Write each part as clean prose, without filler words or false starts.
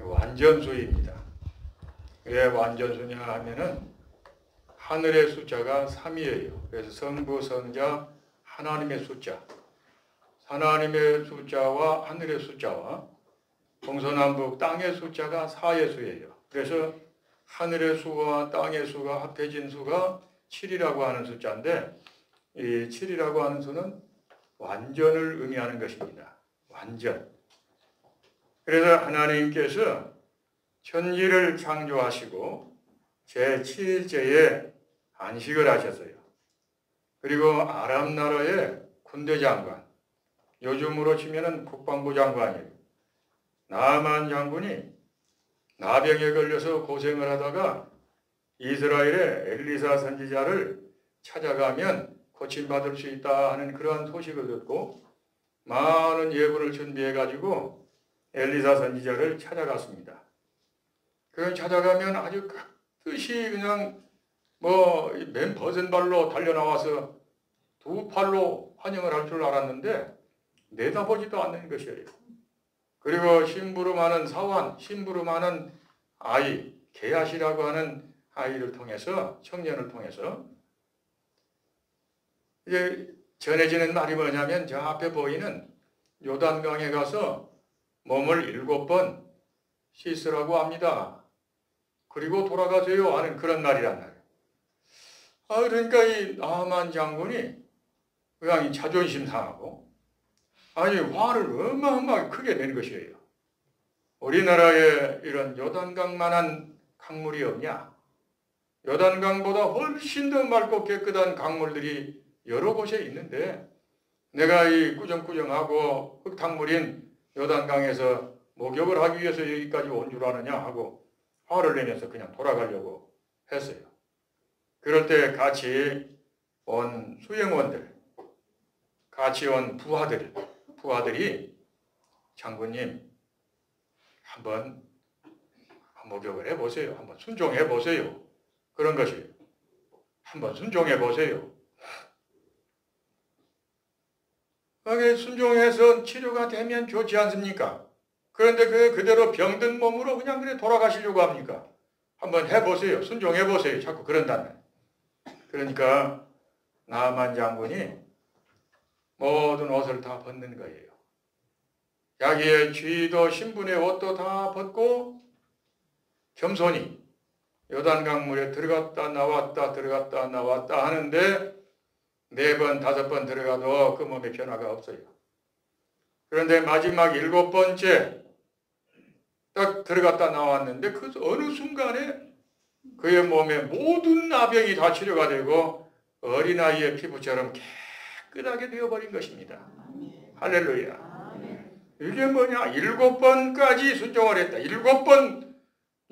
완전수입니다. 왜 완전수냐 하면은 하늘의 숫자가 3이에요. 그래서 성부, 성자, 하나님의 숫자. 하나님의 숫자와 하늘의 숫자와 동서남북 땅의 숫자가 4의 수예요. 그래서 하늘의 수와 땅의 수가 합해진 수가 7이라고 하는 숫자인데, 이 7이라고 하는 수는 완전을 의미하는 것입니다. 완전. 그래서 하나님께서 천지를 창조하시고 제7일째에 안식을 하셨어요. 그리고 아람 나라의 군대장관, 요즘으로 치면은 국방부 장관이에요. 나아만 장군이 나병에 걸려서 고생을 하다가 이스라엘의 엘리사 선지자를 찾아가면 고침받을 수 있다 하는 그러한 소식을 듣고 많은 예물을 준비해가지고 엘리사 선지자를 찾아갔습니다. 그 찾아가면 아주 뜻이 그냥 맨 벗은 발로 달려나와서 두 팔로 환영을 할 줄 알았는데 내다보지도 않는 것이에요. 그리고 심부름하는 사환, 심부름하는 아이, 게하시라고 하는 아이를 통해서, 청년을 통해서 이제 전해지는 말이 뭐냐면 저 앞에 보이는 요단강에 가서 몸을 7번 씻으라고 합니다. 그리고 돌아가세요 하는 그런 말이란 말이에요. 그러니까 이 나아만 장군이 그냥 자존심 상하고 화를 어마어마하게 크게 낸 것이에요. 우리나라에 이런 요단강만한 강물이 없냐? 요단강보다 훨씬 더 맑고 깨끗한 강물들이 여러 곳에 있는데 내가 이 꾸정꾸정하고 흙탕물인 요단강에서 목욕을 하기 위해서 여기까지 온 줄 아느냐 하고 화를 내면서 그냥 돌아가려고 했어요. 그럴 때 같이 온 수행원들, 같이 온 부하들이 장군님 한번 목욕을 해보세요. 한번 순종해보세요. 그런 것이 한번 순종해보세요. 그게 순종해서 치료가 되면 좋지 않습니까? 그런데 그대로 병든 몸으로 그냥 그래 돌아가시려고 합니까? 한번 해보세요. 순종해보세요. 자꾸 그런다는. 그러니까 나아만 장군이 모든 옷을 다 벗는 거예요. 자기의 쥐도 신분의 옷도 다 벗고 겸손히 요단강물에 들어갔다 나왔다 하는데 4번, 5번 들어가도 그 몸에 변화가 없어요. 그런데 마지막 7번째 딱 들어갔다 나왔는데 그 어느 순간에 그의 몸에 모든 나병이 다 치료가 되고 어린아이의 피부처럼 깨끗하게 되어버린 것입니다. 할렐루야. 이게 뭐냐? 7번까지 순종을 했다. 7번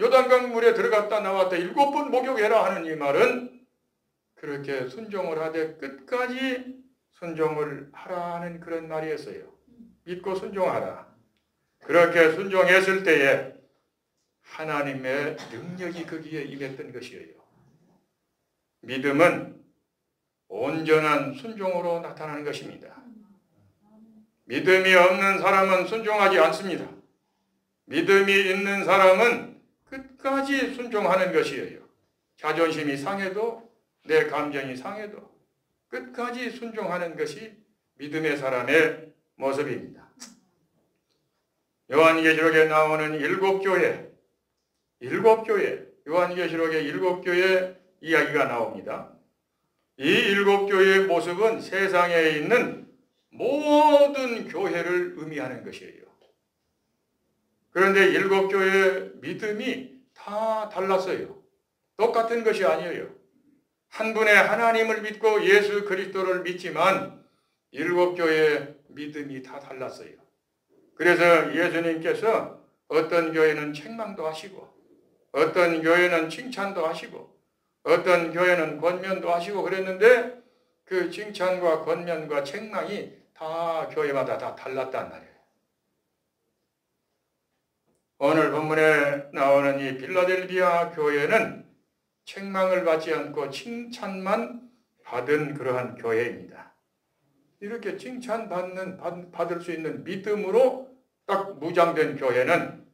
요단강 물에 들어갔다 나왔다. 7번 목욕해라 하는 이 말은 그렇게 순종을 하되 끝까지 순종을 하라는 그런 말이었어요. 믿고 순종하라. 그렇게 순종했을 때에 하나님의 능력이 거기에 임했던 것이에요. 믿음은 온전한 순종으로 나타나는 것입니다. 믿음이 없는 사람은 순종하지 않습니다. 믿음이 있는 사람은 끝까지 순종하는 것이에요. 자존심이 상해도 내 감정이 상해도 끝까지 순종하는 것이 믿음의 사람의 모습입니다. 요한계시록에 나오는 7교회, 요한계시록의 7교회 이야기가 나옵니다. 이 7교회의 모습은 세상에 있는 모든 교회를 의미하는 것이에요. 그런데 7교회의 믿음이 다 달랐어요. 똑같은 것이 아니에요. 한 분의 하나님을 믿고 예수 그리스도를 믿지만 7교회의 믿음이 다 달랐어요. 그래서 예수님께서 어떤 교회는 책망도 하시고 어떤 교회는 칭찬도 하시고 어떤 교회는 권면도 하시고 그랬는데 그 칭찬과 권면과 책망이 다 교회마다 다 달랐단 말이에요. 오늘 본문에 나오는 이 빌라델비아 교회는 책망을 받지 않고 칭찬만 받은 그러한 교회입니다. 이렇게 칭찬받을 수 있는 믿음으로 딱 무장된 교회는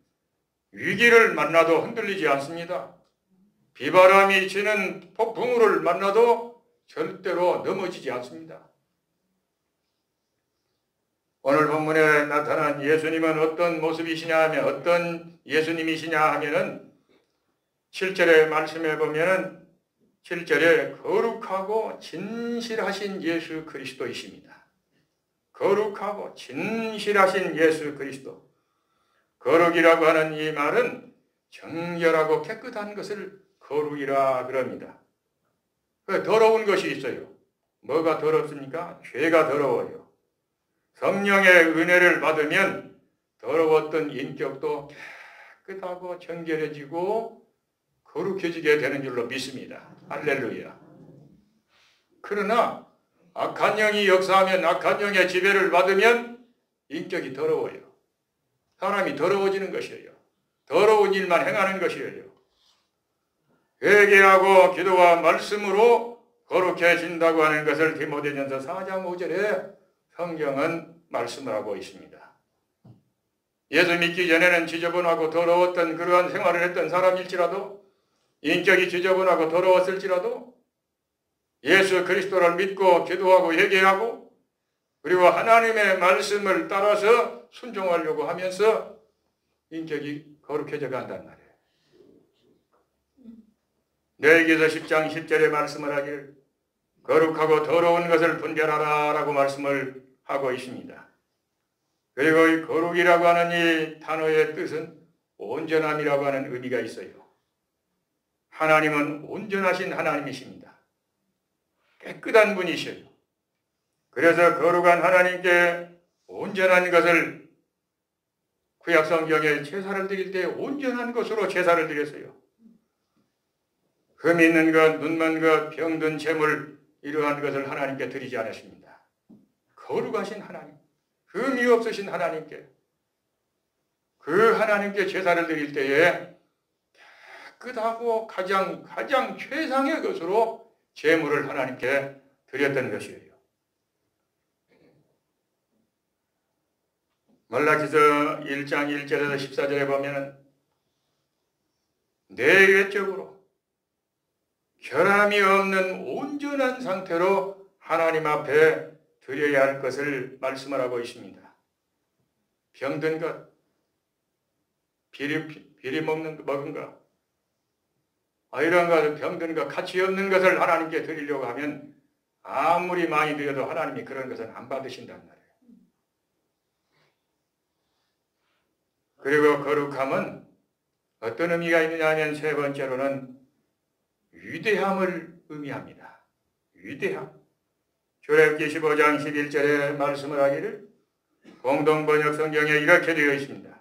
위기를 만나도 흔들리지 않습니다. 비바람이 치는 폭풍우를 만나도 절대로 넘어지지 않습니다. 오늘 본문에 나타난 예수님은 어떤 모습이시냐 하면, 어떤 예수님이시냐 하면은 7절의 말씀에 보면은 7절에 거룩하고 진실하신 예수 그리스도이십니다. 거룩하고 진실하신 예수 그리스도. 거룩이라고 하는 이 말은 정결하고 깨끗한 것을 거룩이라 그럽니다. 더러운 것이 있어요. 뭐가 더럽습니까? 죄가 더러워요. 성령의 은혜를 받으면 더러웠던 인격도 깨끗하고 정결해지고 거룩해지게 되는 줄로 믿습니다. 할렐루야. 그러나 악한 영이 역사하면, 악한 영의 지배를 받으면 인격이 더러워요. 사람이 더러워지는 것이에요. 더러운 일만 행하는 것이에요. 회개하고 기도와 말씀으로 거룩해진다고 하는 것을 디모데전서 4장 5절에 성경은 말씀을 하고 있습니다. 예수 믿기 전에는 지저분하고 더러웠던 그러한 생활을 했던 사람일지라도, 인격이 지저분하고 더러웠을지라도 예수 그리스도를 믿고 기도하고 회개하고 그리고 하나님의 말씀을 따라서 순종하려고 하면서 인격이 거룩해져 간단 말이에요. 레위기서 10장 10절의 말씀을 하길 거룩하고 더러운 것을 분별하라 라고 말씀을 하고 있습니다. 그리고 이 거룩이라고 하는 이 단어의 뜻은 온전함이라고 하는 의미가 있어요. 하나님은 온전하신 하나님이십니다. 깨끗한 분이셔요. 그래서 거룩한 하나님께 온전한 것을 구약성경에 제사를 드릴 때 온전한 것으로 제사를 드렸어요. 흠 있는 것, 눈먼 것, 병든 재물 이러한 것을 하나님께 드리지 않았습니다. 거룩하신 하나님, 흠이 없으신 하나님께, 그 하나님께 제사를 드릴 때에 깨끗하고 가장 최상의 것으로 제물을 하나님께 드렸던 것이에요. 말라기서 1장 1절에서 14절에 보면 내외적으로 결함이 없는 온전한 상태로 하나님 앞에 드려야 할 것을 말씀을 하고 있습니다. 병든 것, 비리 먹은 것, 이런 것, 병든 것, 가치 없는 것을 하나님께 드리려고 하면 아무리 많이 드려도 하나님이 그런 것은 안 받으신단 말이에요. 그리고 거룩함은 어떤 의미가 있느냐 하면 세 번째로는 위대함을 의미합니다. 위대함. 출애굽기 15장 11절에 말씀을 하기를 공동번역 성경에 이렇게 되어 있습니다.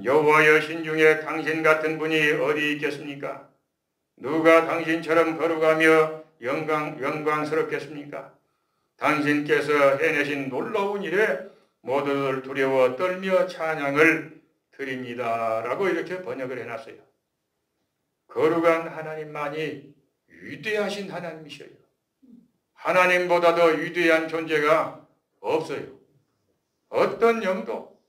여호와여 신중에 당신 같은 분이 어디 있겠습니까? 누가 당신처럼 거룩하며 영광스럽겠습니까? 당신께서 해내신 놀라운 일에 모두들 두려워 떨며 찬양을 드립니다. 라고 이렇게 번역을 해놨어요. 거룩한 하나님만이 위대하신 하나님이셔요. 하나님보다 더 위대한 존재가 없어요. 어떤 영도,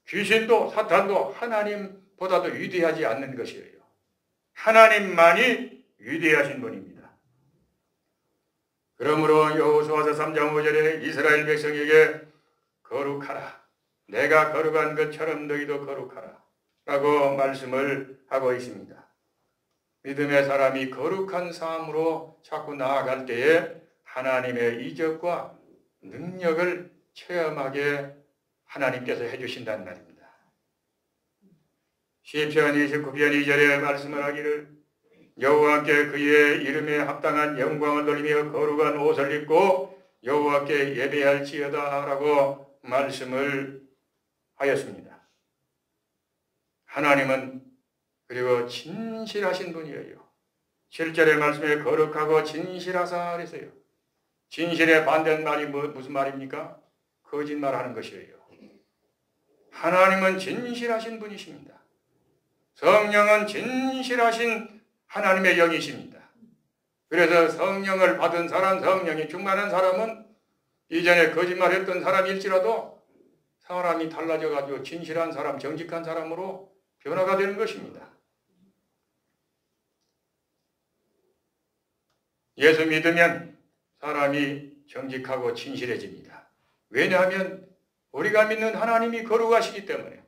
귀신도, 사탄도 하나님보다 더 위대하지 않는 것이에요. 하나님만이 위대하신 분입니다. 그러므로 여호수아서 3장 5절에 이스라엘 백성에게 거룩하라. 내가 거룩한 것처럼 너희도 거룩하라. 라고 말씀을 하고 있습니다. 믿음의 사람이 거룩한 삶으로 자꾸 나아갈 때에 하나님의 이적과 능력을 체험하게 하나님께서 해주신다는 말입니다. 시편 29편 2절에 말씀을 하기를 여호와께 그의 이름에 합당한 영광을 돌리며 거룩한 옷을 입고 여호와께 예배할지어다 라고 말씀을 하였습니다. 하나님은 그리고 진실하신 분이에요. 7절의 말씀에 거룩하고 진실하사 그랬어요. 진실의 반대는 말이 무슨 말입니까? 거짓말하는 것이에요. 하나님은 진실하신 분이십니다. 성령은 진실하신 하나님의 영이십니다. 그래서 성령을 받은 사람, 성령이 충만한 사람은 이전에 거짓말했던 사람일지라도 사람이 달라져가지고 진실한 사람, 정직한 사람으로 변화가 되는 것입니다. 예수 믿으면 사람이 정직하고 진실해집니다. 왜냐하면 우리가 믿는 하나님이 거룩하시기 때문에,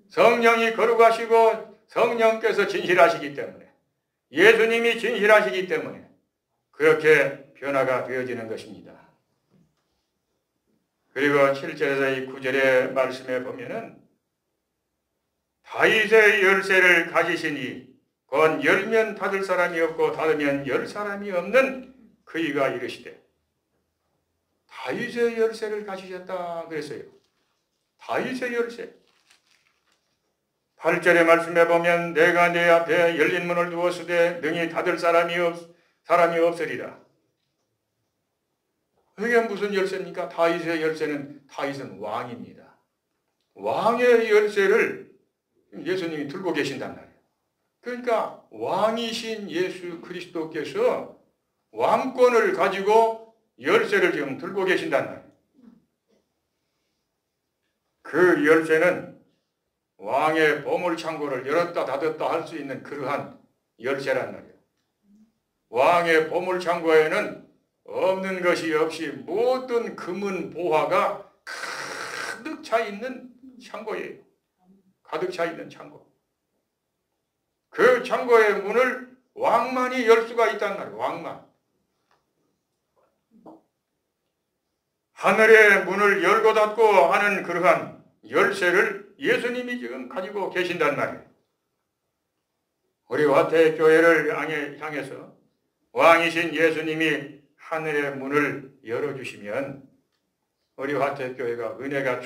성령이 거룩하시고 성령께서 진실하시기 때문에, 예수님이 진실하시기 때문에 그렇게 변화가 되어지는 것입니다. 그리고 7절에서 이 9절의 말씀에 보면은 다윗의 열쇠를 가지시니 곧 열면 닫을 사람이 없고 닫으면 열 사람이 없는 그이가 이르시되, 다윗의 열쇠를 가지셨다 그랬어요. 다윗의 열쇠. 8절의 말씀에 보면 내가 내 앞에 열린 문을 두었으되 능히 닫을 사람이 없으리라. 이게 무슨 열쇠입니까? 다윗의 열쇠는, 다윗은 왕입니다. 왕의 열쇠를 예수님이 들고 계신단 말이에요. 그러니까 왕이신 예수 그리스도께서 왕권을 가지고 열쇠를 지금 들고 계신단 말이에요. 그 열쇠는 왕의 보물창고를 열었다 닫았다 할 수 있는 그러한 열쇠란 말이에요. 왕의 보물창고에는 없는 것이 없이 모든 금은 보화가 가득 차 있는 창고예요. 가득 차 있는 창고. 그 창고의 문을 왕만이 열 수가 있단 말이에요. 왕만. 하늘의 문을 열고 닫고 하는 그러한 열쇠를 예수님이 지금 가지고 계신단 말이에요. 우리 화태교회를 향해서 왕이신 예수님이 하늘의 문을 열어주시면 우리 화태교회가 은혜가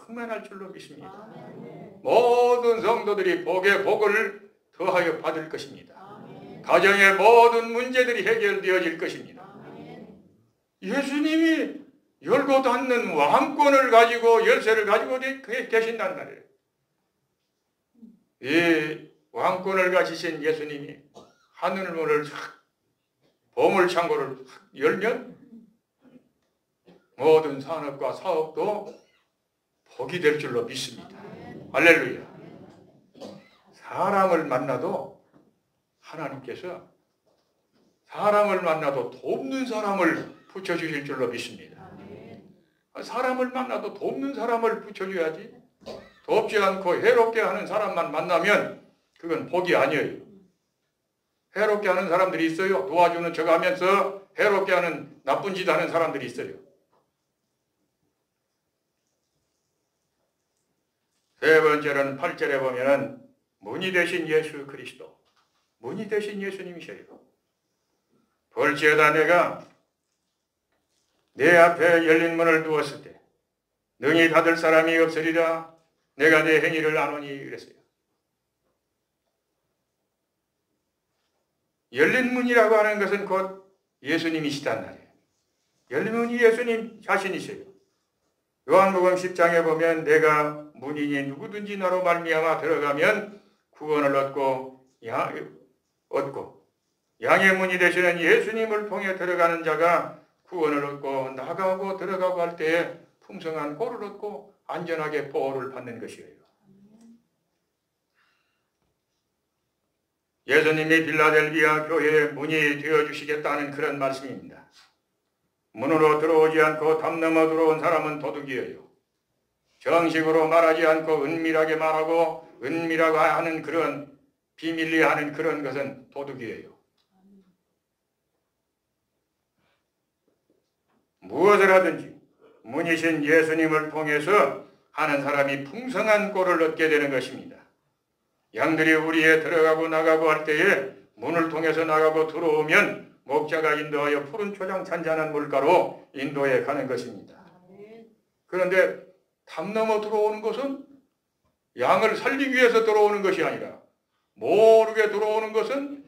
충만할 줄로 믿습니다. 모든 성도들이 복의 복을 더하여 받을 것입니다. 가정의 모든 문제들이 해결되어질 것입니다. 예수님이 열고 닫는 왕권을 가지고 열쇠를 가지고 계신단 말이에요. 이 왕권을 가지신 예수님이 하늘 문을 보물창고를 열면 모든 산업과 사업도 복이 될 줄로 믿습니다. 할렐루야. 사람을 만나도 하나님께서 사람을 만나도 돕는 사람을 붙여주실 줄로 믿습니다. 사람을 만나도 돕는 사람을 붙여줘야지, 돕지 않고 해롭게 하는 사람만 만나면 그건 복이 아니에요. 해롭게 하는 사람들이 있어요. 도와주는 척 하면서 해롭게 하는 나쁜 짓 하는 사람들이 있어요. 세 번째는 8절에 보면은 문이 되신 예수 그리스도, 문이 되신 예수님이셔요. 볼지어다 내가 내 앞에 열린 문을 두었을 때 능히 닫을 사람이 없으리라. 내가 내 행위를 아노니 그랬어요. 열린 문이라고 하는 것은 곧 예수님이시단 말이에요. 열린 문이 예수님 자신이세요. 요한복음 10장에 보면 내가 문이니 누구든지 나로 말미암아 들어가면 구원을 얻고 양의 문이 되시는 예수님을 통해 들어가는 자가 구원을 얻고 나가고 들어가고 할 때에 풍성한 꼴을 얻고 안전하게 보호를 받는 것이에요. 예수님이 빌라델비아 교회의 문이 되어주시겠다는 그런 말씀입니다. 문으로 들어오지 않고 담 넘어 들어온 사람은 도둑이에요. 정식으로 말하지 않고 은밀하게 말하고 은밀하게 하는 그런 비밀리 하는 그런 것은 도둑이에요. 무엇을 하든지 문이신 예수님을 통해서 하는 사람이 풍성한 꼴을 얻게 되는 것입니다. 양들이 우리에 들어가고 나가고 할 때에 문을 통해서 나가고 들어오면 목자가 인도하여 푸른 초장 잔잔한 물가로 인도해 가는 것입니다. 그런데 담 넘어 들어오는 것은 양을 살리기 위해서 들어오는 것이 아니라 모르게 들어오는 것은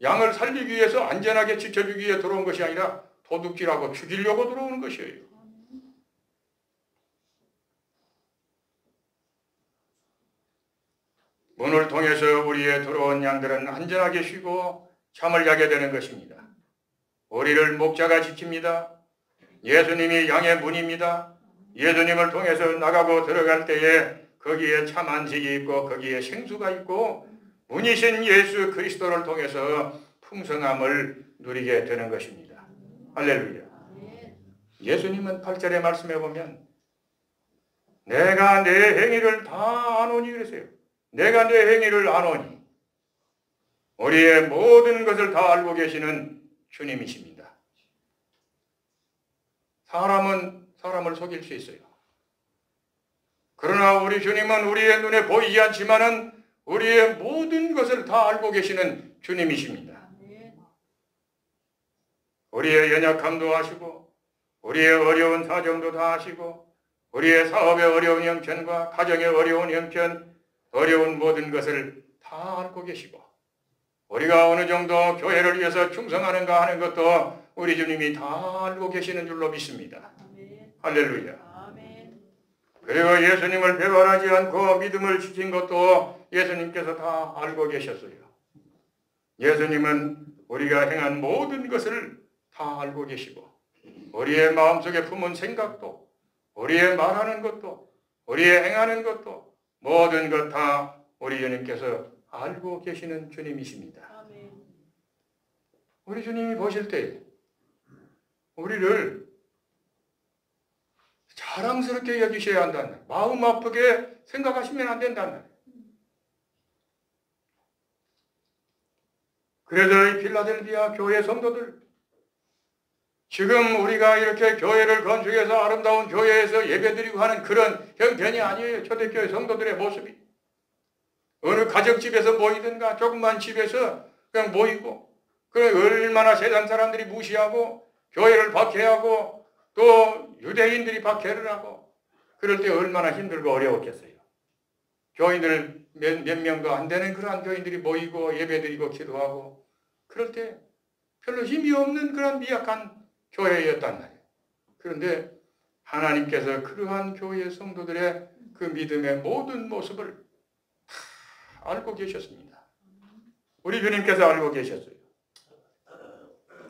양을 살리기 위해서 안전하게 지켜주기 위해 들어온 것이 아니라 도둑질하고 죽이려고 들어오는 것이에요. 문을 통해서 우리에 들어온 양들은 안전하게 쉬고 잠을 자게 되는 것입니다. 우리를 목자가 지킵니다. 예수님이 양의 문입니다. 예수님을 통해서 나가고 들어갈 때에 거기에 참 안식이 있고 거기에 생수가 있고 문이신 예수 그리스도를 통해서 풍성함을 누리게 되는 것입니다. 할렐루야. 예수님은 8절의 말씀에 보면 내가 내 행위를 다 아노니 그랬어요. 내가 내 행위를 아노니. 우리의 모든 것을 다 알고 계시는 주님이십니다. 사람은 사람을 속일 수 있어요. 그러나 우리 주님은 우리의 눈에 보이지 않지만은 우리의 모든 것을 다 알고 계시는 주님이십니다. 우리의 연약함도 아시고 우리의 어려운 사정도 다 아시고 우리의 사업의 어려운 형편과 가정의 어려운 형편, 어려운 모든 것을 다 알고 계시고 우리가 어느 정도 교회를 위해서 충성하는가 하는 것도 우리 주님이 다 알고 계시는 줄로 믿습니다. 할렐루야. 그리고 예수님을 배반하지 않고 믿음을 지킨 것도 예수님께서 다 알고 계셨어요. 예수님은 우리가 행한 모든 것을 다 알고 계시고 우리의 마음속에 품은 생각도 우리의 말하는 것도 우리의 행하는 것도 모든 것 다 우리 주님께서 알고 계시는 주님이십니다. 우리 주님이 보실 때 우리를 자랑스럽게 여기셔야 한다는 말. 마음 아프게 생각하시면 안 된다는 말. 그래서 이 필라델비아 교회 성도들 지금 우리가 이렇게 교회를 건축해서 아름다운 교회에서 예배드리고 하는 그런 형편이 아니에요. 초대교회 성도들의 모습이. 어느 가정집에서 모이든가 조그만 집에서 그냥 모이고 그래 얼마나 세상 사람들이 무시하고 교회를 박해하고 또 유대인들이 박해를 하고 그럴 때 얼마나 힘들고 어려웠겠어요. 교인들 몇 명도 안 되는 그러한 교인들이 모이고 예배드리고 기도하고 그럴 때 별로 힘이 없는 그런 미약한 교회였단 말이에요. 그런데 하나님께서 그러한 교회 성도들의 그 믿음의 모든 모습을 다 알고 계셨습니다. 우리 주님께서 알고 계셨어요.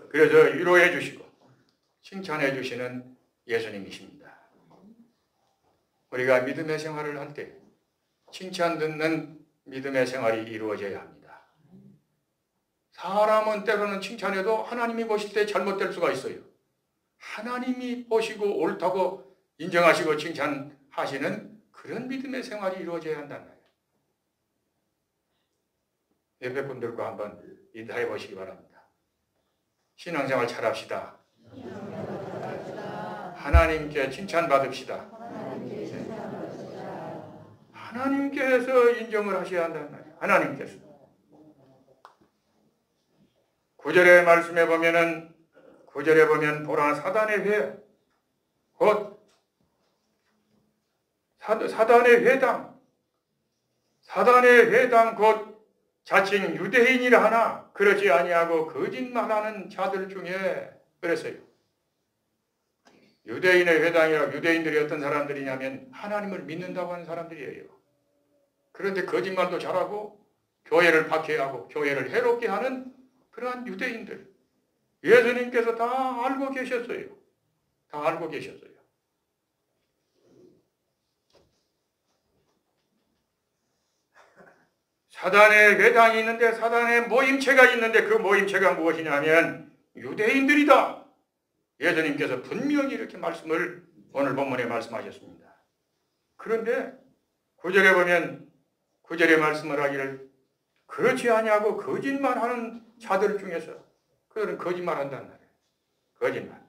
그래서 위로해 주시고 칭찬해 주시는 예수님이십니다. 우리가 믿음의 생활을 할 때 칭찬 듣는 믿음의 생활이 이루어져야 합니다. 사람은 때로는 칭찬해도 하나님이 보실 때 잘못될 수가 있어요. 하나님이 보시고 옳다고 인정하시고 칭찬하시는 그런 믿음의 생활이 이루어져야 한다는 거예요. 예배분들과 한번 인사해 보시기 바랍니다. 신앙생활 잘합시다. 하나님께 칭찬받읍시다. 하나님께서 인정을 하셔야 한다는 말이에요. 하나님께서. 9절의 말씀에 보면은 9절에 보면 보라 사단의 회, 곧 사단의 회당, 사단의 회당 곧 자칭 유대인이라 하나 그러지 아니하고 거짓말하는 자들 중에 그랬어요. 유대인의 회당이라 유대인들이 어떤 사람들이냐면 하나님을 믿는다고 하는 사람들이에요. 그런데 거짓말도 잘하고 교회를 박해하고 교회를 해롭게 하는 그러한 유대인들. 예수님께서 다 알고 계셨어요. 다 알고 계셨어요. 사단의 회당이 있는데 사단의 모임체가 있는데 그 모임체가 무엇이냐면 유대인들이다. 예수님께서 분명히 이렇게 말씀을 오늘 본문에 말씀하셨습니다. 그런데 9절에 보면 9절에 말씀을 하기를 그렇지 아니하고 거짓말하는 자들 중에서 그들은 거짓말한다는 말이에요. 거짓말.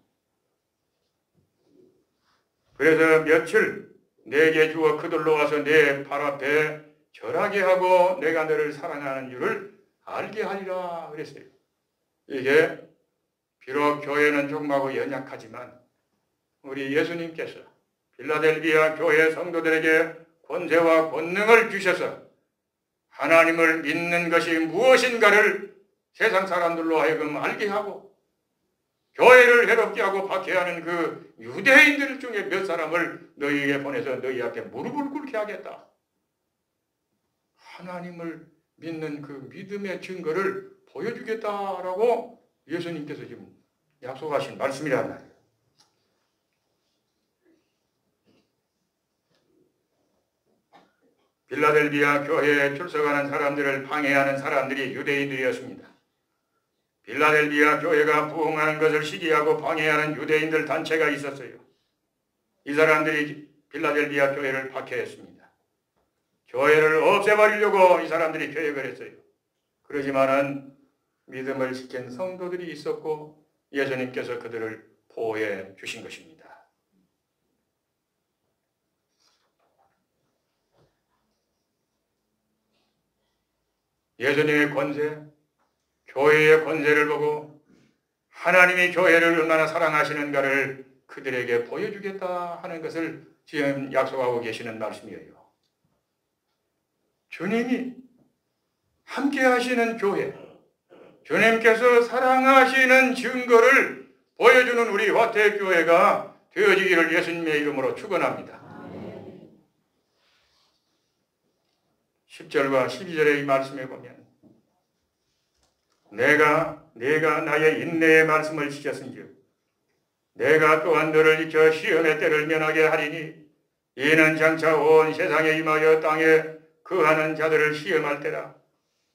그래서 며칠 내게 주어 그들로 와서 내 발 앞에 절하게 하고 내가 너를 사랑하는 줄을 알게 하리라 그랬어요. 이게 비록 교회는 조금하고 연약하지만 우리 예수님께서 필라델비아 교회 성도들에게 권세와 권능을 주셔서 하나님을 믿는 것이 무엇인가를 세상 사람들로 하여금 알게 하고 교회를 해롭게 하고 박해하는 그 유대인들 중에 몇 사람을 너희에게 보내서 너희 앞에 무릎을 꿇게 하겠다. 하나님을 믿는 그 믿음의 증거를 보여주겠다라고 예수님께서 지금 약속하신 말씀이란 말이에요. 빌라델비아 교회에 출석하는 사람들을 방해하는 사람들이 유대인들이었습니다. 빌라델비아 교회가 부흥하는 것을 시기하고 방해하는 유대인들 단체가 있었어요. 이 사람들이 빌라델비아 교회를 박해했습니다. 교회를 없애버리려고 이 사람들이 계획을 했어요. 그러지만은 믿음을 지킨 성도들이 있었고 예수님께서 그들을 보호해 주신 것입니다. 예수님의 권세, 교회의 권세를 보고 하나님이 교회를 얼마나 사랑하시는가를 그들에게 보여주겠다 하는 것을 지금 약속하고 계시는 말씀이에요. 주님이 함께 하시는 교회, 주님께서 사랑하시는 증거를 보여주는 우리 화태교회가 되어지기를 예수님의 이름으로 축원합니다. 10절과 12절의 이 말씀에 보면 내가 나의 인내의 말씀을 지켰은즉 내가 또한 너를 익혀 시험의 때를 면하게 하리니 이는 장차 온 세상에 임하여 땅에 거하는 자들을 시험할 때라.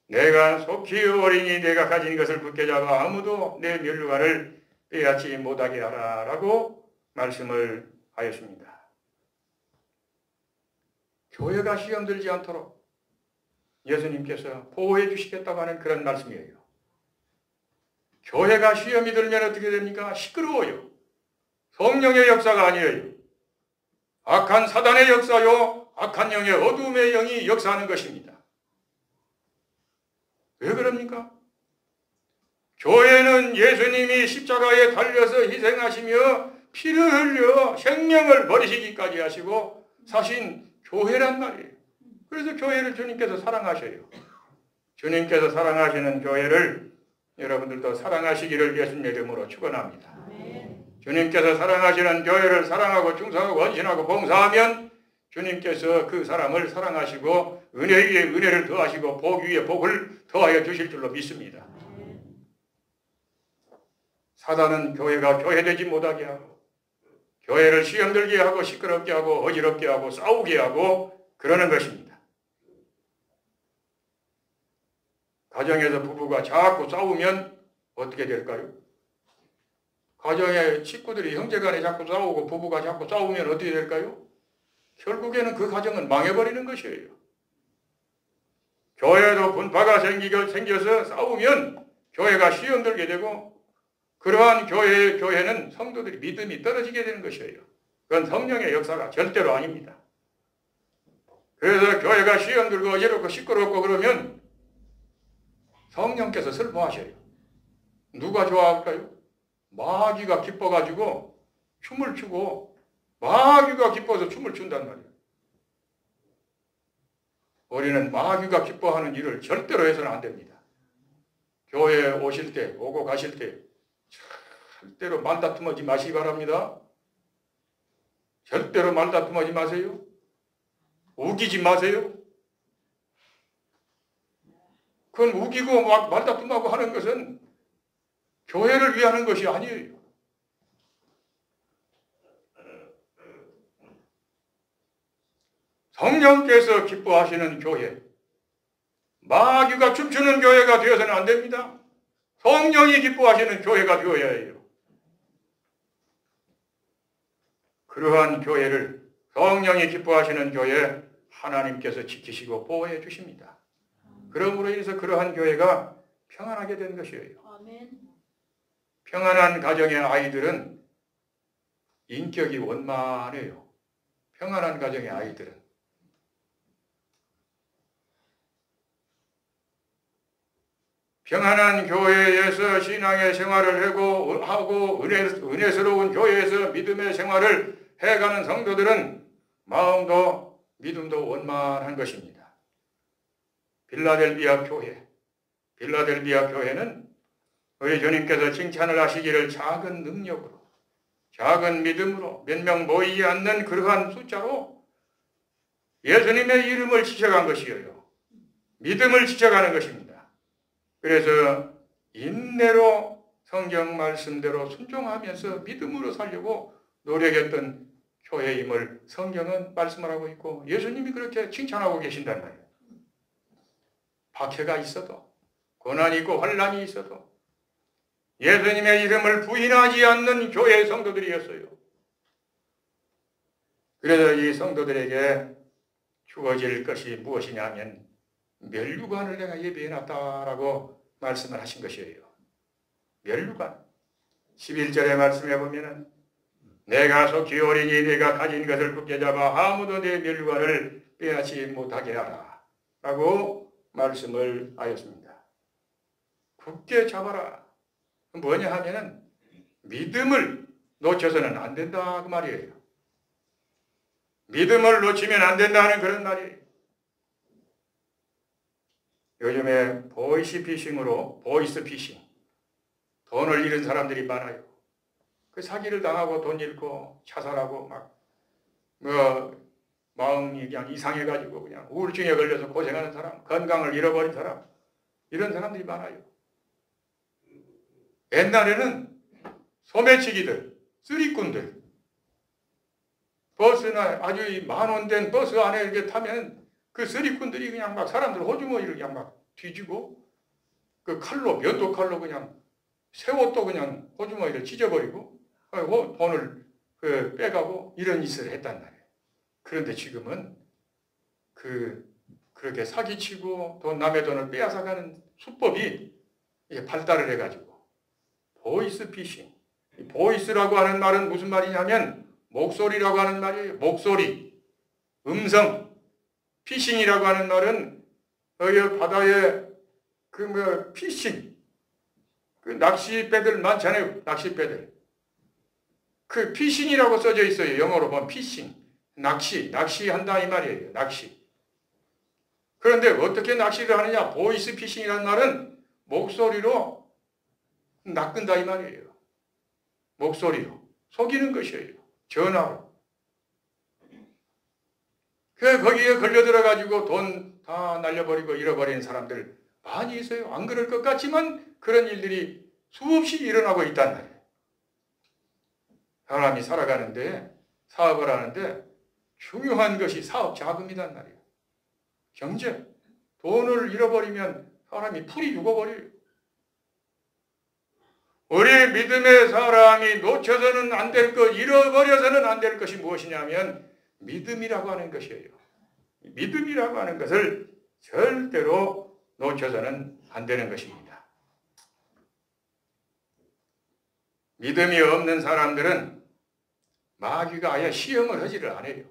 내가 속히 어린이 내가 가진 것을 굳게 잡아 아무도 내 면류관을 빼앗지 못하게 하라 라고 말씀을 하였습니다. 교회가 시험 들지 않도록 예수님께서 보호해 주시겠다고 하는 그런 말씀이에요. 교회가 시험이 들면 어떻게 됩니까? 시끄러워요. 성령의 역사가 아니에요. 악한 사단의 역사요, 악한 영의 어둠의 영이 역사하는 것입니다. 왜 그럽니까? 교회는 예수님이 십자가에 달려서 희생하시며 피를 흘려 생명을 버리시기까지 하시고 사신 교회란 말이에요. 그래서 교회를 주님께서 사랑하셔요. 주님께서 사랑하시는 교회를 여러분들도 사랑하시기를 예수님의 이름으로 축원합니다. 주님께서 사랑하시는 교회를 사랑하고 충성하고 헌신하고 봉사하면 주님께서 그 사람을 사랑하시고 은혜 위에 은혜를 더하시고 복 위에 복을 더하여 주실 줄로 믿습니다. 사단은 교회가 교회되지 못하게 하고 교회를 시험 들게 하고 시끄럽게 하고 어지럽게 하고 싸우게 하고 그러는 것입니다. 가정에서 부부가 자꾸 싸우면 어떻게 될까요? 가정의 식구들이 형제간에 자꾸 싸우고 부부가 자꾸 싸우면 어떻게 될까요? 결국에는 그 가정은 망해버리는 것이에요. 교회도 분파가 생겨서 싸우면 교회가 시험 들게 되고 그러한 교회는 성도들이 믿음이 떨어지게 되는 것이에요. 그건 성령의 역사가 절대로 아닙니다. 그래서 교회가 시험 들고 어지럽고 시끄럽고 그러면 성령께서 슬퍼하셔요. 누가 좋아할까요? 마귀가 기뻐가지고 춤을 추고 마귀가 기뻐서 춤을 춘단 말이에요. 우리는 마귀가 기뻐하는 일을 절대로 해서는 안 됩니다. 교회에 오실 때, 오고 가실 때 절대로 말다툼하지 마시기 바랍니다. 절대로 말다툼하지 마세요. 우기지 마세요. 그건 우기고 말다툼하고 하는 것은 교회를 위하는 것이 아니에요. 성령께서 기뻐하시는 교회, 마귀가 춤추는 교회가 되어서는 안 됩니다. 성령이 기뻐하시는 교회가 되어야 해요. 그러한 교회를 성령이 기뻐하시는 교회 하나님께서 지키시고 보호해 주십니다. 그러므로 인해서 그러한 교회가 평안하게 된 것이에요. 평안한 가정의 아이들은 인격이 원만해요. 평안한 가정의 아이들은. 평안한 교회에서 신앙의 생활을 하고 은혜스러운 교회에서 믿음의 생활을 해가는 성도들은 마음도 믿음도 원만한 것입니다. 빌라델비아 교회는 우리 주님께서 칭찬을 하시기를 작은 능력으로, 작은 믿음으로 몇 명 모이지 않는 그러한 숫자로 예수님의 이름을 지켜간 것이에요. 믿음을 지켜가는 것입니다. 그래서 인내로 성경 말씀대로 순종하면서 믿음으로 살려고 노력했던 교회임을 성경은 말씀을 하고 있고 예수님이 그렇게 칭찬하고 계신단 말이에요. 박해가 있어도 고난이 있고 환난이 있어도 예수님의 이름을 부인하지 않는 교회 성도들이었어요. 그래서 이 성도들에게 주어질 것이 무엇이냐면 멸류관을 내가 예비해놨다라고 말씀을 하신 것이에요. 멸류관. 11절의 말씀에 보면은 내가 속히 어리니 내가 가진 것을 굳게 잡아 아무도 내 멸류관을 빼앗지 못하게 하라 라고 말씀을 하였습니다. 굳게 잡아라. 뭐냐 하면은 믿음을 놓쳐서는 안 된다 그 말이에요. 믿음을 놓치면 안 된다는 그런 말이에요. 요즘에 보이스 피싱으로 돈을 잃은 사람들이 많아요. 그 사기를 당하고 돈 잃고 자살하고 마음이 그냥 이상해가지고 그냥 우울증에 걸려서 고생하는 사람, 건강을 잃어버린 사람, 이런 사람들이 많아요. 옛날에는 소매치기들, 쓰리꾼들, 버스나 아주 만원된 버스 안에 이렇게 타면 그 쓰리꾼들이 그냥 막 사람들 호주머니를 그냥 막 뒤지고 그 칼로, 면도칼로 그냥 새 옷도 그냥 호주머니를 찢어버리고 돈을 빼가고 이런 짓을 했단 말이에요. 그런데 지금은 그렇게 사기치고 남의 돈을 빼앗아가는 수법이 발달을 해가지고 보이스 피싱. 보이스라고 하는 말은 무슨 말이냐면 목소리라고 하는 말이에요. 목소리, 음성. 피싱이라고 하는 말은 바다에 피싱. 그 낚시배들 많잖아요. 낚시배들. 그 피싱이라고 써져 있어요. 영어로 보면 피싱. 낚시한다 이 말이에요. 낚시. 그런데 어떻게 낚시를 하느냐? 보이스 피싱이라는 말은 목소리로 낚는다 이 말이에요. 목소리로. 속이는 것이에요. 전화로. 거기에 걸려들어가지고 돈 다 날려버리고 잃어버리는 사람들 많이 있어요. 안 그럴 것 같지만 그런 일들이 수없이 일어나고 있단 말이에요. 사람이 살아가는데, 사업을 하는데 중요한 것이 사업 자금이란 말이에요. 경제. 돈을 잃어버리면 사람이 풀이 죽어버려요. 우리 믿음의 사람이 놓쳐서는 안 될 것, 잃어버려서는 안 될 것이 무엇이냐면 믿음이라고 하는 것이에요. 믿음이라고 하는 것을 절대로 놓쳐서는 안 되는 것입니다. 믿음이 없는 사람들은 마귀가 아예 시험을 하지를 않아요.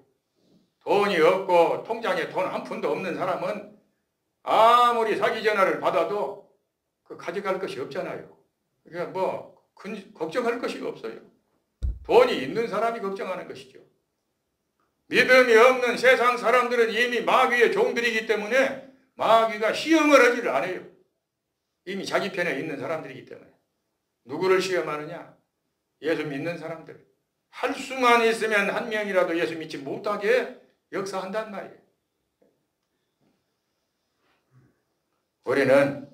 돈이 없고 통장에 돈 한 푼도 없는 사람은 아무리 사기 전화를 받아도 가져갈 것이 없잖아요. 그러니까 걱정할 것이 없어요. 돈이 있는 사람이 걱정하는 것이죠. 믿음이 없는 세상 사람들은 이미 마귀의 종들이기 때문에 마귀가 시험을 하지를 않아요. 이미 자기 편에 있는 사람들이기 때문에. 누구를 시험하느냐? 예수 믿는 사람들. 할 수만 있으면 한 명이라도 예수 믿지 못하게 역사한단 말이에요. 우리는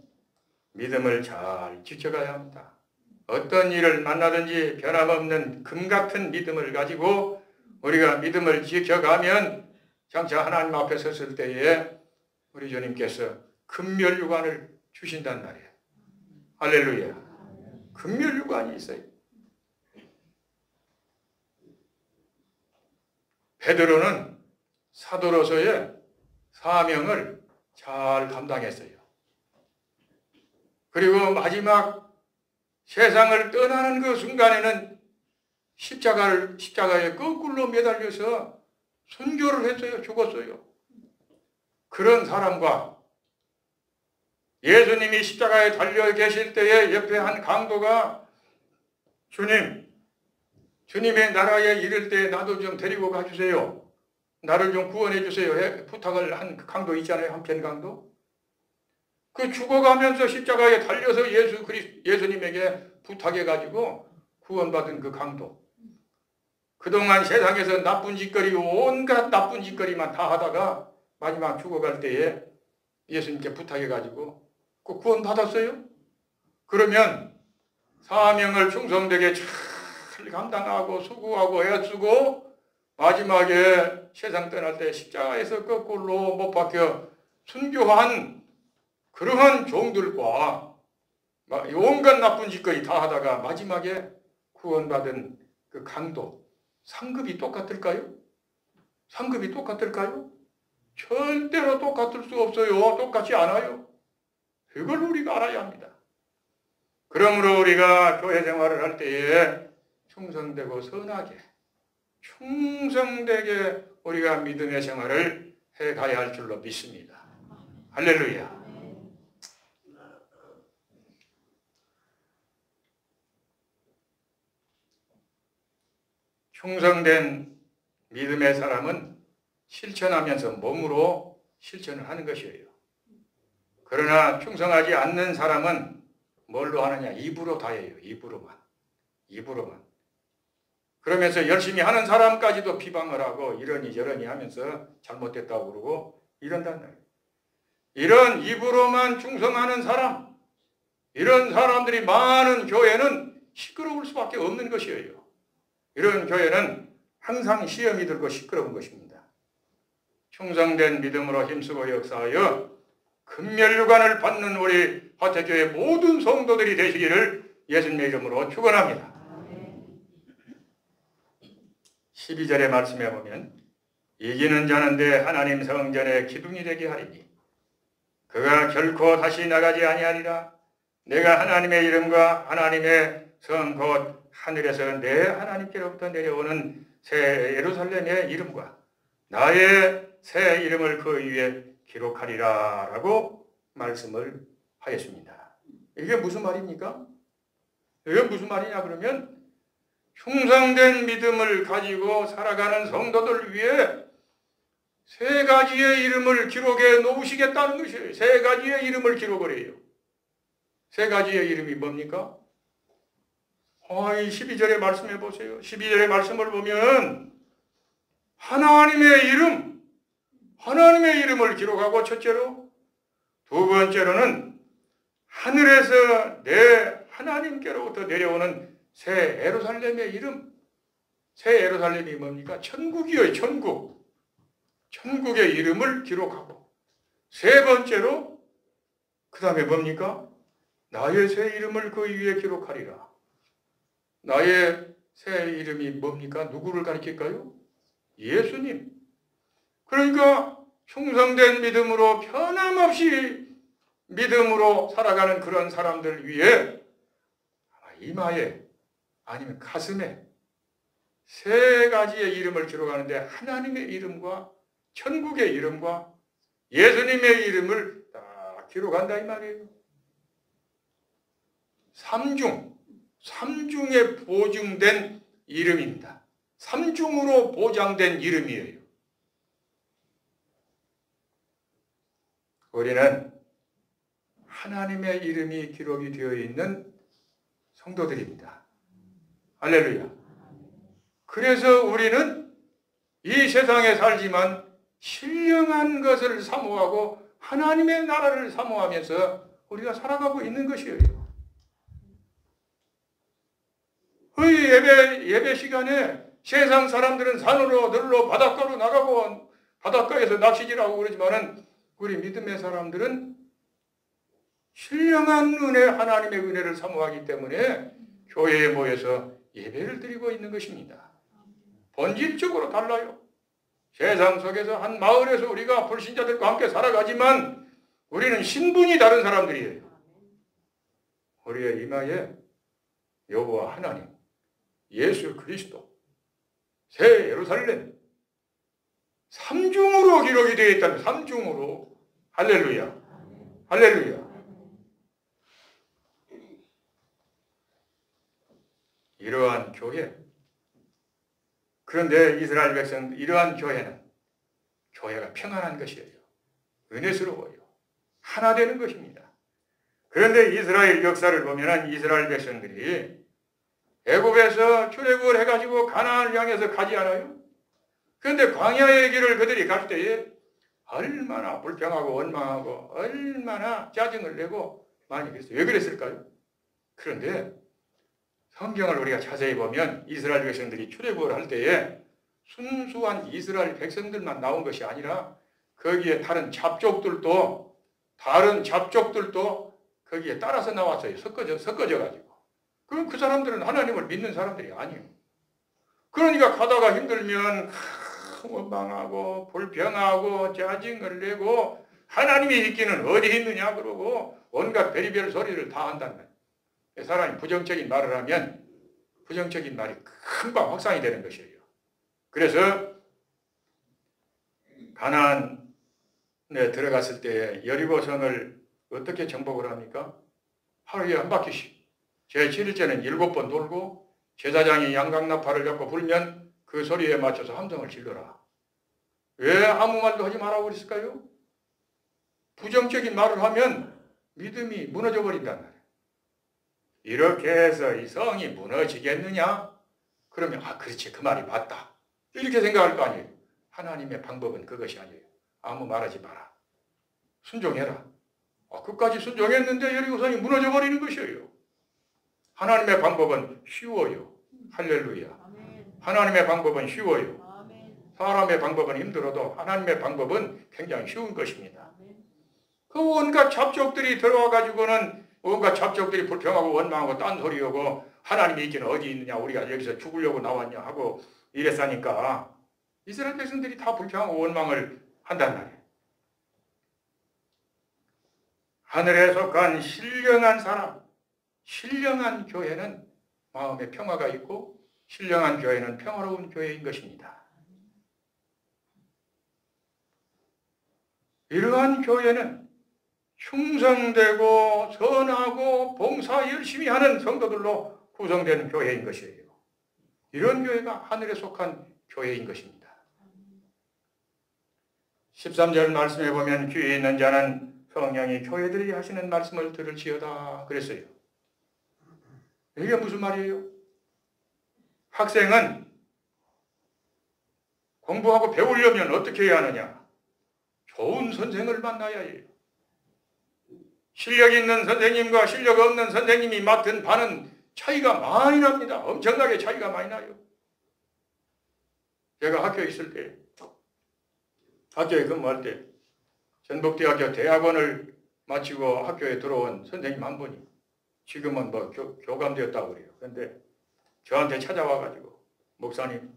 믿음을 잘 지켜가야 합니다. 어떤 일을 만나든지 변함없는 금 같은 믿음을 가지고 우리가 믿음을 지켜가면 장차 하나님 앞에 섰을 때에 우리 주님께서 금멸류관을 주신단 말이에요. 할렐루야. 금멸류관이 있어요. 베드로는 사도로서의 사명을 잘 감당했어요. 그리고 마지막 세상을 떠나는 그 순간에는 십자가에 거꾸로 매달려서 순교를 했어요. 죽었어요. 그런 사람과 예수님이 십자가에 달려 계실 때에 옆에 한 강도가 주님의 나라에 이를 때 나도 좀 데리고 가주세요. 나를 좀 구원해 주세요. 부탁을 한 강도 있잖아요. 한편 강도. 그 죽어가면서 십자가에 달려서 예수님에게 부탁해가지고 구원받은 그 강도. 그동안 세상에서 나쁜 짓거리, 온갖 나쁜 짓거리만 다 하다가 마지막 죽어갈 때에 예수님께 부탁해가지고 그 구원받았어요. 그러면 사명을 충성되게 잘 감당하고 수고하고 애쓰고 마지막에 세상 떠날 때 십자가에서 거꾸로 못 박혀 순교한 그러한 종들과 온갖 나쁜 짓거리 다 하다가 마지막에 구원받은 그 강도, 상급이 똑같을까요? 상급이 똑같을까요? 절대로 똑같을 수 없어요. 똑같지 않아요. 그걸 우리가 알아야 합니다. 그러므로 우리가 교회 생활을 할 때에 충성되고 선하게, 충성되게 우리가 믿음의 생활을 해가야 할 줄로 믿습니다. 할렐루야. 충성된 믿음의 사람은 실천하면서 몸으로 실천을 하는 것이에요. 그러나 충성하지 않는 사람은 뭘로 하느냐? 입으로 다 해요. 입으로만. 그러면서 열심히 하는 사람까지도 비방을 하고 이러니 저러니 하면서 잘못됐다고 그러고 이런단 말이에요. 이런 입으로만 충성하는 사람, 이런 사람들이 많은 교회는 시끄러울 수밖에 없는 것이에요. 이런 교회는 항상 시험이 들고 시끄러운 것입니다. 충성된 믿음으로 힘쓰고 역사하여 금멸류관을 받는 우리 화태교회 모든 성도들이 되시기를 예수님의 이름으로 축원합니다. 12절의 말씀에 보면 이기는 자는 내 하나님 성전의 기둥이 되게 하리니 그가 결코 다시 나가지 아니하리라. 내가 하나님의 이름과 하나님의 성 곧 하늘에서 내 하나님께로부터 내려오는 새 예루살렘의 이름과 나의 새 이름을 그 위에 기록하리라 라고 말씀을 하였습니다. 이게 무슨 말입니까? 이게 무슨 말이냐 그러면 충성된 믿음을 가지고 살아가는 성도들 위해 세 가지의 이름을 기록해 놓으시겠다는 것이에요. 세 가지의 이름을 기록을 해요. 세 가지의 이름이 뭡니까? 이 12절의 말씀해 보세요. 12절의 말씀을 보면 하나님의 이름을 기록하고 첫째로, 두 번째로는 하늘에서 내 하나님께로부터 내려오는 새 예루살렘의 이름. 새 예루살렘이 뭡니까? 천국이에요. 천국. 천국의 이름을 기록하고, 세 번째로 그 다음에 뭡니까? 나의 새 이름을 그 위에 기록하리라. 나의 새 이름이 뭡니까? 누구를 가리킬까요? 예수님. 그러니까 충성된 믿음으로 변함없이 믿음으로 살아가는 그런 사람들 위해 이마에 아니면 가슴에 세 가지의 이름을 기록하는데 하나님의 이름과 천국의 이름과 예수님의 이름을 다 기록한다 이 말이에요. 삼중에 보증된 이름입니다. 삼중으로 보장된 이름이에요. 우리는 하나님의 이름이 기록이 되어 있는 성도들입니다. 할렐루야. 그래서 우리는 이 세상에 살지만 신령한 것을 사모하고 하나님의 나라를 사모하면서 우리가 살아가고 있는 것이에요. 예배 시간에 세상 사람들은 산으로 들로 바닷가로 나가고 바닷가에서 낚시질하고 그러지만은 우리 믿음의 사람들은 신령한 은혜, 하나님의 은혜를 사모하기 때문에 교회에 모여서 예배를 드리고 있는 것입니다. 본질적으로 달라요. 세상 속에서 한 마을에서 우리가 불신자들과 함께 살아가지만 우리는 신분이 다른 사람들이에요. 우리의 이마에 여호와 하나님, 예수 그리스도, 새 예루살렘, 삼중으로 기록이 되어 있다는, 삼중으로. 할렐루야. 할렐루야. 이러한 교회. 그런데 이스라엘 백성, 이러한 교회가 평안한 것이에요. 은혜스러워요. 하나 되는 것입니다. 그런데 이스라엘 역사를 보면 이스라엘 백성들이 애굽에서 출애굽을 해가지고 가나안을 향해서 가지 않아요? 그런데 광야의 길을 그들이 갈 때에 얼마나 불평하고 원망하고 얼마나 짜증을 내고 많이 그랬어요. 왜 그랬을까요? 그런데 성경을 우리가 자세히 보면 이스라엘 백성들이 출애굽을 할 때에 순수한 이스라엘 백성들만 나온 것이 아니라 거기에 다른 잡족들도 거기에 따라서 나왔어요. 섞어져 가지고. 그럼 그 사람들은 하나님을 믿는 사람들이 아니에요. 그러니까 가다가 힘들면 원망하고 불평하고 짜증을 내고 하나님이 있기는 어디 있느냐 그러고 온갖 별의별 소리를 다 한단 말이에요. 사람이 부정적인 말을 하면 부정적인 말이 금방 확산이 되는 것이에요. 그래서 가나안에 들어갔을 때 여리고성을 어떻게 정복을 합니까? 하루에 한 바퀴씩. 제7일째는 7번 돌고 제사장이 양강나팔을 잡고 불면 그 소리에 맞춰서 함성을 질러라. 왜 아무 말도 하지 말라고 그랬을까요? 부정적인 말을 하면 믿음이 무너져 버린단 말이에요. 이렇게 해서 이 성이 무너지겠느냐? 그러면 그렇지, 그 말이 맞다. 이렇게 생각할 거 아니에요. 하나님의 방법은 그것이 아니에요. 아무 말하지 마라. 순종해라. 끝까지 순종했는데 여리고성이 무너져 버리는 것이에요. 하나님의 방법은 쉬워요. 할렐루야. 하나님의 방법은 쉬워요. 사람의 방법은 힘들어도 하나님의 방법은 굉장히 쉬운 것입니다. 그 온갖 잡족들이 들어와가지고는 온갖 잡족들이 불평하고 원망하고 딴소리하고 하나님이 있기는 어디 있느냐, 우리가 여기서 죽으려고 나왔냐 하고 이랬으니까 이스라엘 백성들이 다 불평하고 원망을 한단 말이에요. 하늘에 속한 신령한 사람, 신령한 교회는 마음에 평화가 있고 신령한 교회는 평화로운 교회인 것입니다. 이러한 교회는 충성되고 선하고 봉사 열심히 하는 성도들로 구성되는 교회인 것이에요. 이런 교회가 하늘에 속한 교회인 것입니다. 13절 말씀에 보면 귀에 있는 자는 성령이 교회들이 하시는 말씀을 들을지어다 그랬어요. 이게 무슨 말이에요? 학생은 공부하고 배우려면 어떻게 해야 하느냐? 좋은 선생을 만나야 해요. 실력 있는 선생님과 실력 없는 선생님이 맡은 반은 차이가 많이 납니다. 엄청나게 차이가 많이 나요. 제가 학교에 있을 때, 학교에 근무할 때 전북대학교 대학원을 마치고 학교에 들어온 선생님 한 분이 지금은 교감되었다고 그래요. 그런데 저한테 찾아와가지고 목사님,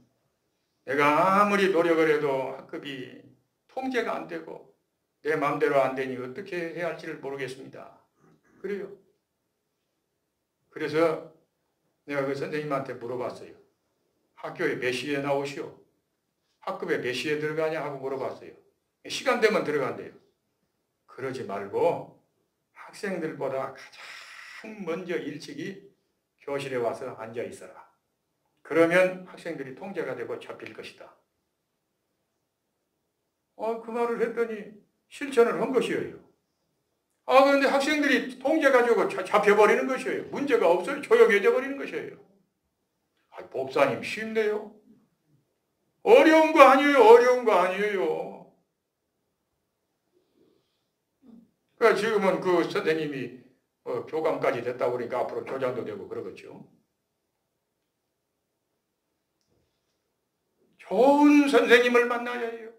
내가 아무리 노력을 해도 학급이 통제가 안 되고 내 마음대로 안 되니 어떻게 해야 할지를 모르겠습니다. 그래요. 그래서 내가 그 선생님한테 물어봤어요. 학교에 몇 시에 나오시오? 학급에 몇 시에 들어가냐 하고 물어봤어요. 시간 되면 들어간대요. 그러지 말고 학생들보다 가장 먼저 일찍이 교실에 와서 앉아 있어라. 그러면 학생들이 통제가 되고 잡힐 것이다. 그 말을 했더니 실천을 한 것이에요. 그런데 학생들이 통제가 되고 잡혀버리는 것이에요. 문제가 없어요. 조용해져 버리는 것이에요. 목사님 쉽네요. 어려운 거 아니에요. 어려운 거 아니에요. 그러니까 지금은 그 선생님이 교감까지 됐다 그러니까 앞으로 교장도 되고 그러겠죠. 좋은 선생님을 만나야 해요.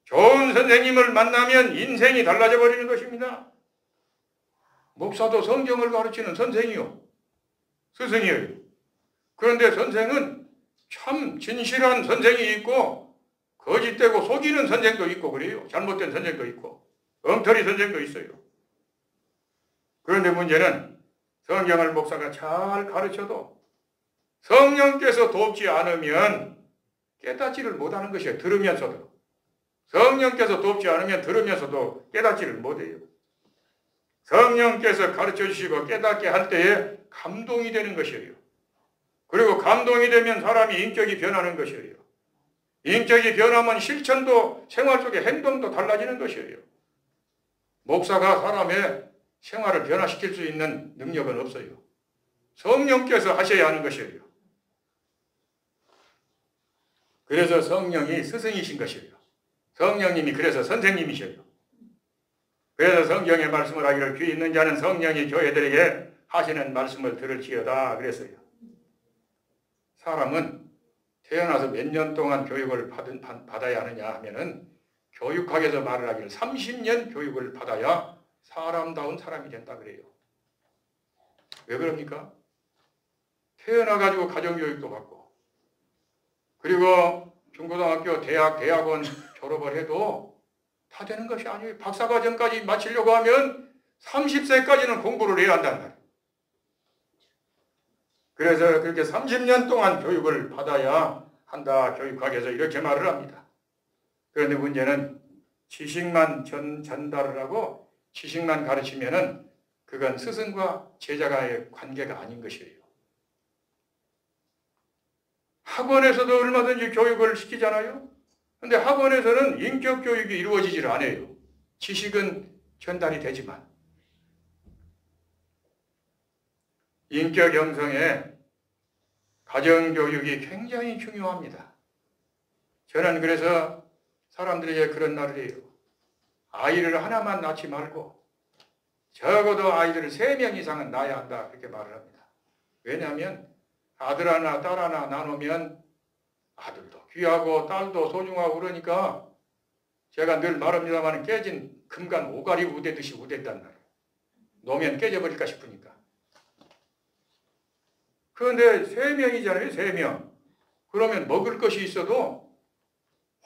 좋은 선생님을 만나면 인생이 달라져 버리는 것입니다. 목사도 성경을 가르치는 선생이요. 스승이에요. 그런데 선생은 참 진실한 선생이 있고 거짓되고 속이는 선생도 있고 그래요. 잘못된 선생도 있고 엉터리 선생도 있어요. 그런데 문제는 성경을 목사가 잘 가르쳐도 성령께서 돕지 않으면 깨닫지를 못하는 것이에요. 들으면서도. 성령께서 돕지 않으면 들으면서도 깨닫지를 못해요. 성령께서 가르쳐 주시고 깨닫게 할 때에 감동이 되는 것이에요. 그리고 감동이 되면 사람이 인격이 변하는 것이에요. 인격이 변하면 실천도 생활 속의 행동도 달라지는 것이에요. 목사가 사람의 생활을 변화시킬 수 있는 능력은 없어요. 성령께서 하셔야 하는 것이에요. 그래서 성령이 스승이신 것이에요. 성령님이 그래서 선생님이셔요. 그래서 성경의 말씀을 하기를 귀 있는 자는 성령이 교회들에게 하시는 말씀을 들을지어다 그랬어요. 사람은 태어나서 몇 년 동안 교육을 받아야 하느냐 하면은 교육학에서 말을 하기를 30년 교육을 받아야 사람다운 사람이 된다 그래요. 왜 그럽니까? 태어나가지고 가정교육도 받고 그리고 중고등학교, 대학원 졸업을 해도 다 되는 것이 아니에요. 박사과정까지 마치려고 하면 30세까지는 공부를 해야 한단 말이에요. 그래서 그렇게 30년 동안 교육을 받아야 한다. 교육학에서 이렇게 말을 합니다. 그런데 문제는 지식만 전달을 하고 지식만 가르치면은 그건 스승과 제자가의 관계가 아닌 것이에요. 학원에서도 얼마든지 교육을 시키잖아요. 그런데 학원에서는 인격 교육이 이루어지질 않아요. 지식은 전달이 되지만 인격 형성에 가정교육이 굉장히 중요합니다. 저는 그래서 사람들에게 그런 말을 해요. 아이를 하나만 낳지 말고 적어도 아이들을 3명 이상은 낳아야 한다. 그렇게 말을 합니다. 왜냐하면 아들 하나 딸 하나 나누면 아들도 귀하고 딸도 소중하고 그러니까 제가 늘 말합니다만 깨진 금간 오가리 우대듯이 우댔단 말이에요. 놓으면 깨져버릴까 싶으니까. 그런데 3명이잖아요. 3명. 그러면 먹을 것이 있어도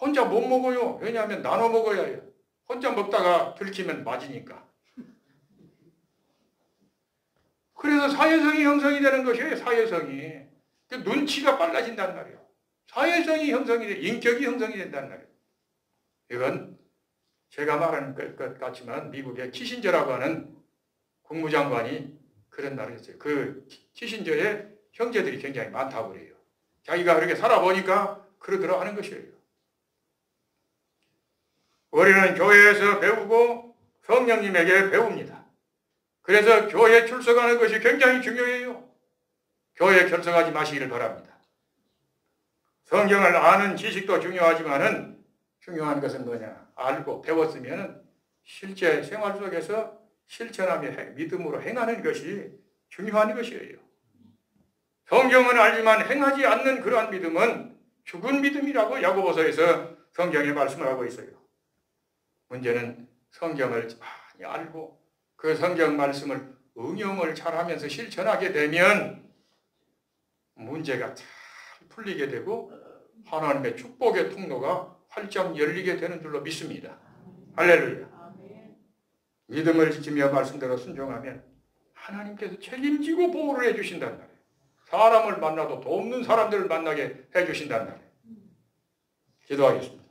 혼자 못 먹어요. 왜냐하면 나눠 먹어야 해요. 혼자 먹다가 들키면 맞으니까. 그래서 사회성이 형성이 되는 것이에요. 사회성이. 눈치가 빨라진단 말이에요. 사회성이 형성이 돼. 인격이 형성이 된단 말이에요. 이건 제가 말하는 것 같지만 미국의 키신저라고 하는 국무장관이 그런 말을 했어요. 그 키신저의 형제들이 굉장히 많다고 그래요. 자기가 그렇게 살아보니까 그러더라 하는 것이에요. 우리는 교회에서 배우고 성령님에게 배웁니다. 그래서 교회에 출석하는 것이 굉장히 중요해요. 교회에 결석하지 마시기를 바랍니다. 성경을 아는 지식도 중요하지만은 중요한 것은 뭐냐? 알고 배웠으면 실제 생활 속에서 실천하며 믿음으로 행하는 것이 중요한 것이에요. 성경은 알지만 행하지 않는 그러한 믿음은 죽은 믿음이라고 야고보서에서 성경에 말씀을 하고 있어요. 문제는 성경을 많이 알고 그 성경 말씀을 응용을 잘하면서 실천하게 되면 문제가 잘 풀리게 되고 하나님의 축복의 통로가 활짝 열리게 되는 줄로 믿습니다. 할렐루야. 믿음을 지키며 말씀대로 순종하면 하나님께서 책임지고 보호를 해주신단 말이에요. 사람을 만나도 돕는 사람들을 만나게 해주신단 말이에요. 기도하겠습니다.